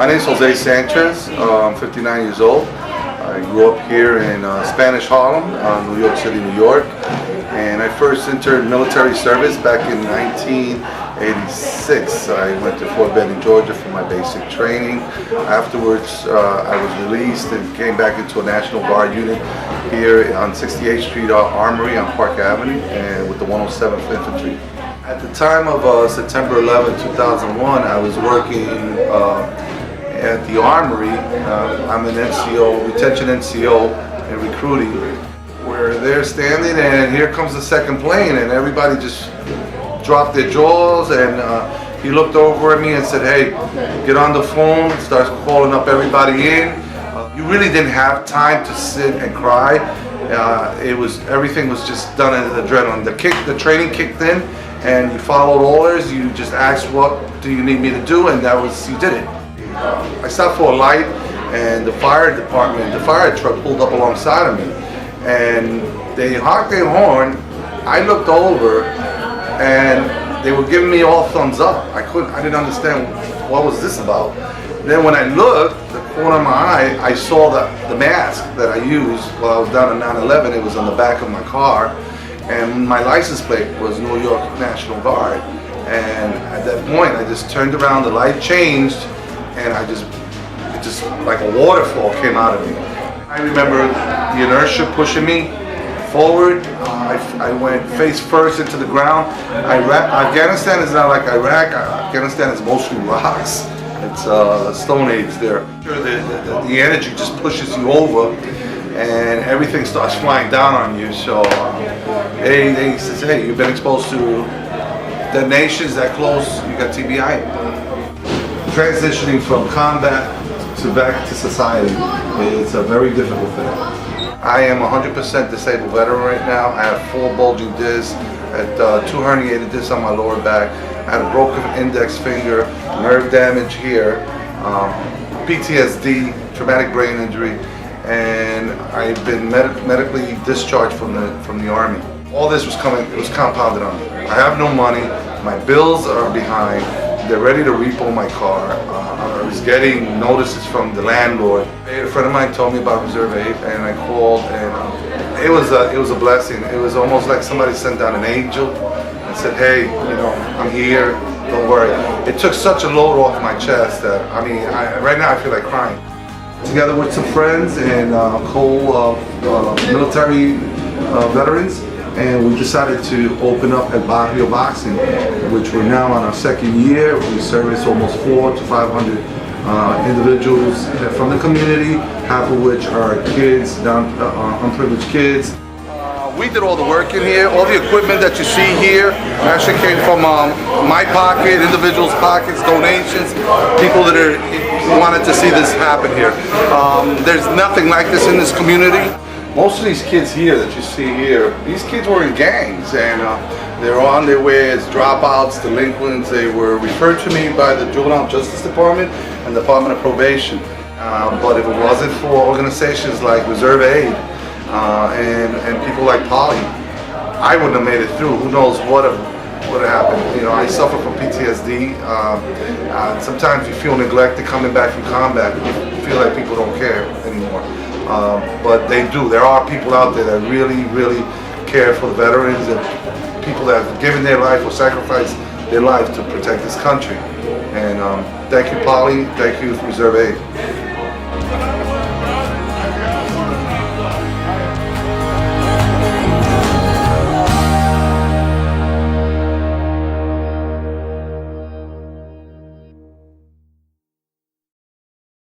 My name is Jose Sanchez. I'm 59 years old. I grew up here in Spanish Harlem, New York City, New York. And I first entered military service back in 1986. I went to Fort Benning, Georgia for my basic training. Afterwards, I was released and came back into a National Guard unit here on 68th Street Armory on Park Avenue and with the 107th Infantry. At the time of September 11, 2001, I was working at the Armory. I'm an NCO, retention NCO in recruiting. We're there standing and here comes the second plane and everybody just dropped their jaws and he looked over at me and said, "Hey, get on the phone," starts calling up everybody in. You really didn't have time to sit and cry. Everything was just done in adrenaline. The training kicked in and you followed orders. You just asked, "What do you need me to do?" And you did it. I stopped for a light and the fire truck pulled up alongside of me and they honked their horn. I looked over and they were giving me all thumbs up. I didn't understand what was this about. Then when I looked, the corner of my eye, I saw the mask that I used while I was down in 9/11. It was on the back of my car and my license plate was New York National Guard. And at that point I just turned around, the light changed, and it just like a waterfall came out of me. I remember the inertia pushing me forward. I went face first into the ground. Afghanistan is not like Iraq. Afghanistan is mostly rocks. It's Stone Age there. The energy just pushes you over and everything starts flying down on you. So they says, "Hey, you've been exposed to detonations that close, you got TBI." Transitioning from combat to back to society, it's a very difficult thing. I am 100% disabled veteran right now. I have 4 bulging discs, at 2 herniated discs on my lower back. I had a broken index finger, nerve damage here, PTSD, traumatic brain injury, and I've been medically discharged from the Army. All this was compounded on me. I have no money, my bills are behind, they're ready to repo my car. I was getting notices from the landlord. A friend of mine told me about ReserveAid and I called and it was a blessing. It was almost like somebody sent down an angel and said, "Hey, I'm here, don't worry." It took such a load off my chest that, right now I feel like crying. Together with some friends and military veterans, and we decided to open up at Barrio Boxing, which we're now on our 2nd year. We service almost 400 to 500 individuals from the community, half of which are kids, unprivileged kids. We did all the work in here. All the equipment that you see here actually came from my pocket, individuals' pockets, donations, people that wanted to see this happen here. There's nothing like this in this community. Most of these kids here that you see here, these kids were in gangs and they're on their way as dropouts, delinquents. They were referred to me by the Juvenile Justice Department and the Department of Probation. But if it wasn't for organizations like ReserveAid and people like Polly, I wouldn't have made it through. Who knows what would have happened. I suffer from PTSD. Sometimes you feel neglected coming back from combat. You feel like people don't care anymore. But they do. There are people out there that really, really care for the veterans and people that have given their life or sacrificed their life to protect this country. And thank you, Polly. Thank you, ReserveAid.